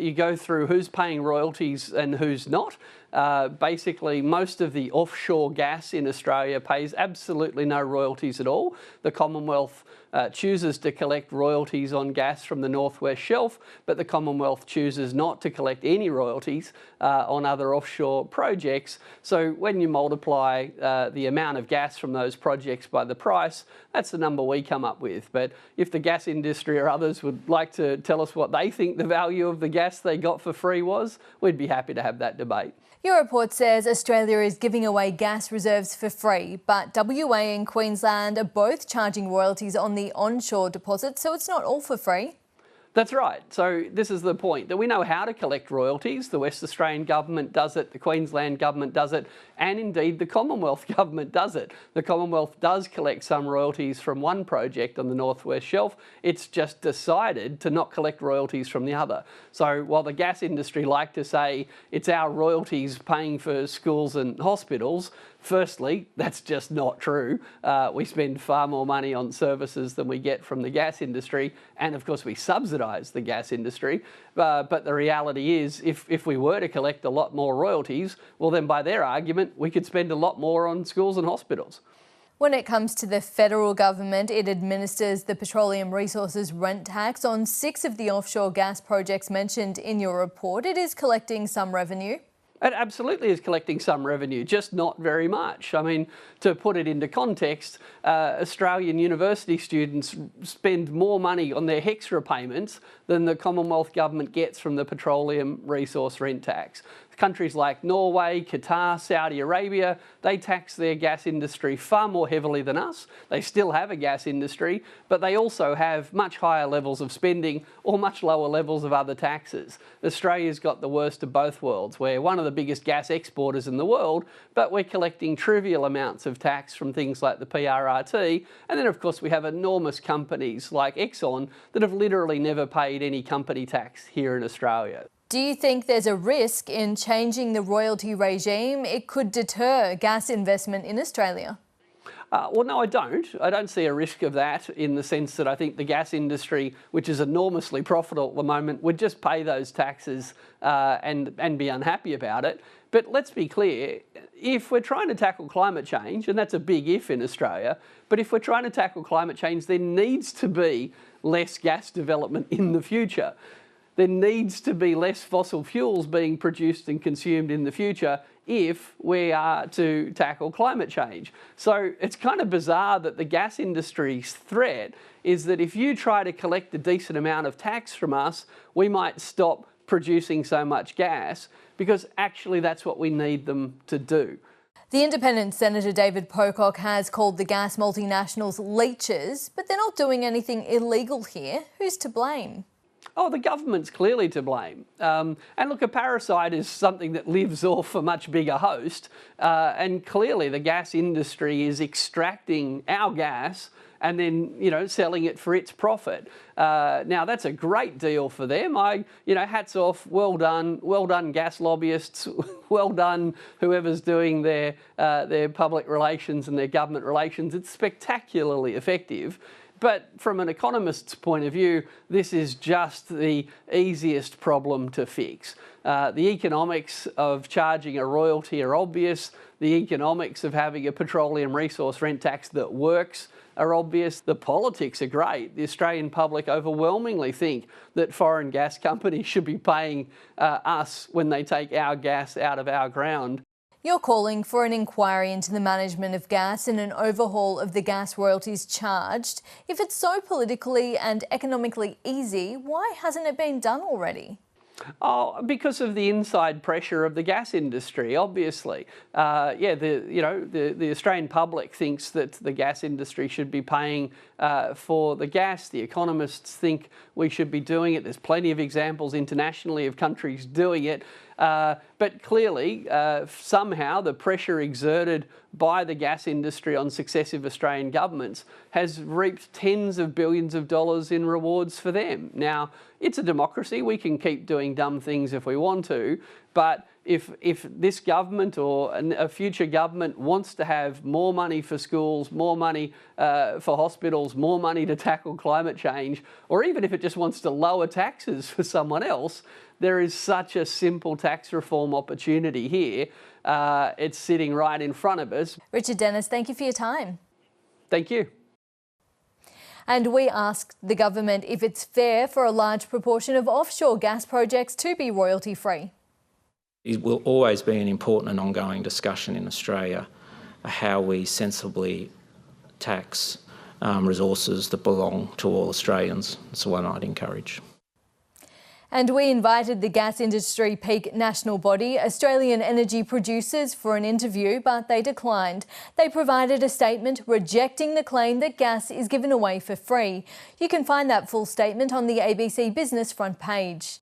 You go through who's paying royalties and who's not. Basically, most of the offshore gas in Australia pays absolutely no royalties at all. The Commonwealth chooses to collect royalties on gas from the North West Shelf, but the Commonwealth chooses not to collect any royalties on other offshore projects. So when you multiply the amount of gas from those projects by the price, that's the number we come up with. But if the gas industry or others would like to tell us what they think the value of the gas they got for free was, we'd be happy to have that debate. Your report says Australia is giving away gas reserves for free, but WA and Queensland are both charging royalties on the onshore deposits, so it's not all for free. That's right. So this is the point, that we know how to collect royalties. The West Australian government does it, the Queensland government does it, and indeed the Commonwealth government does it. The Commonwealth does collect some royalties from one project on the North West Shelf. It's just decided to not collect royalties from the other. So while the gas industry like to say it's our royalties paying for schools and hospitals, firstly, that's just not true. We spend far more money on services than we get from the gas industry, and of course we subsidise the gas industry. But the reality is, if we were to collect a lot more royalties, well then by their argument, we could spend a lot more on schools and hospitals. When it comes to the federal government, it administers the Petroleum Resources Rent Tax on 6 of the offshore gas projects mentioned in your report. It is collecting some revenue. It absolutely is collecting some revenue, just not very much. I mean, to put it into context, Australian university students spend more money on their HECS payments than the Commonwealth government gets from the Petroleum Resource Rent Tax. Countries like Norway, Qatar, Saudi Arabia, they tax their gas industry far more heavily than us. They still have a gas industry, but they also have much higher levels of spending or much lower levels of other taxes. Australia's got the worst of both worlds. We're one of the biggest gas exporters in the world, but we're collecting trivial amounts of tax from things like the PRRT. And then, of course, we have enormous companies like Exxon that have literally never paid any company tax here in Australia. Do you think there's a risk in changing the royalty regime? It could deter gas investment in Australia. Well, no, I don't. I don't see a risk of that, in the sense that I think the gas industry, which is enormously profitable at the moment, would just pay those taxes and be unhappy about it. But let's be clear, if we're trying to tackle climate change, and that's a big if in Australia, but if we're trying to tackle climate change, there needs to be less gas development in the future. There needs to be less fossil fuels being produced and consumed in the future if we are to tackle climate change. So it's kind of bizarre that the gas industry's threat is that if you try to collect a decent amount of tax from us, we might stop producing so much gas, because actually that's what we need them to do. The independent Senator David Pocock has called the gas multinationals leechers, but they're not doing anything illegal here. Who's to blame? Oh, the government's clearly to blame. And look, a parasite is something that lives off a much bigger host. And clearly the gas industry is extracting our gas and then, selling it for its profit. Now, that's a great deal for them. Hats off, well done gas lobbyists, well done whoever's doing their public relations and their government relations. It's spectacularly effective. But from an economist's point of view, this is just the easiest problem to fix. The economics of charging a royalty are obvious. The economics of having a petroleum resource rent tax that works are obvious. The politics are great. The Australian public overwhelmingly think that foreign gas companies should be paying us when they take our gas out of our ground. You're calling for an inquiry into the management of gas and an overhaul of the gas royalties charged. If it's so politically and economically easy, why hasn't it been done already? Oh, because of the inside pressure of the gas industry, obviously. The Australian public thinks that the gas industry should be paying for the gas. The economists think we should be doing it. There's plenty of examples internationally of countries doing it. But clearly, somehow the pressure exerted by the gas industry on successive Australian governments has reaped tens of billions of dollars in rewards for them. Now, it's a democracy. We can keep doing dumb things if we want to, but if this government or a future government wants to have more money for schools, more money for hospitals, more money to tackle climate change, or even if it just wants to lower taxes for someone else, there is such a simple tax reform opportunity here. It's sitting right in front of us. Richard Dennis, thank you for your time. Thank you. And we asked the government if it's fair for a large proportion of offshore gas projects to be royalty-free. It will always be an important and ongoing discussion in Australia how we sensibly tax resources that belong to all Australians. It's the one I'd encourage. And we invited the gas industry peak national body, Australian Energy Producers, for an interview, but they declined. They provided a statement rejecting the claim that gas is given away for free. You can find that full statement on the ABC Business front page.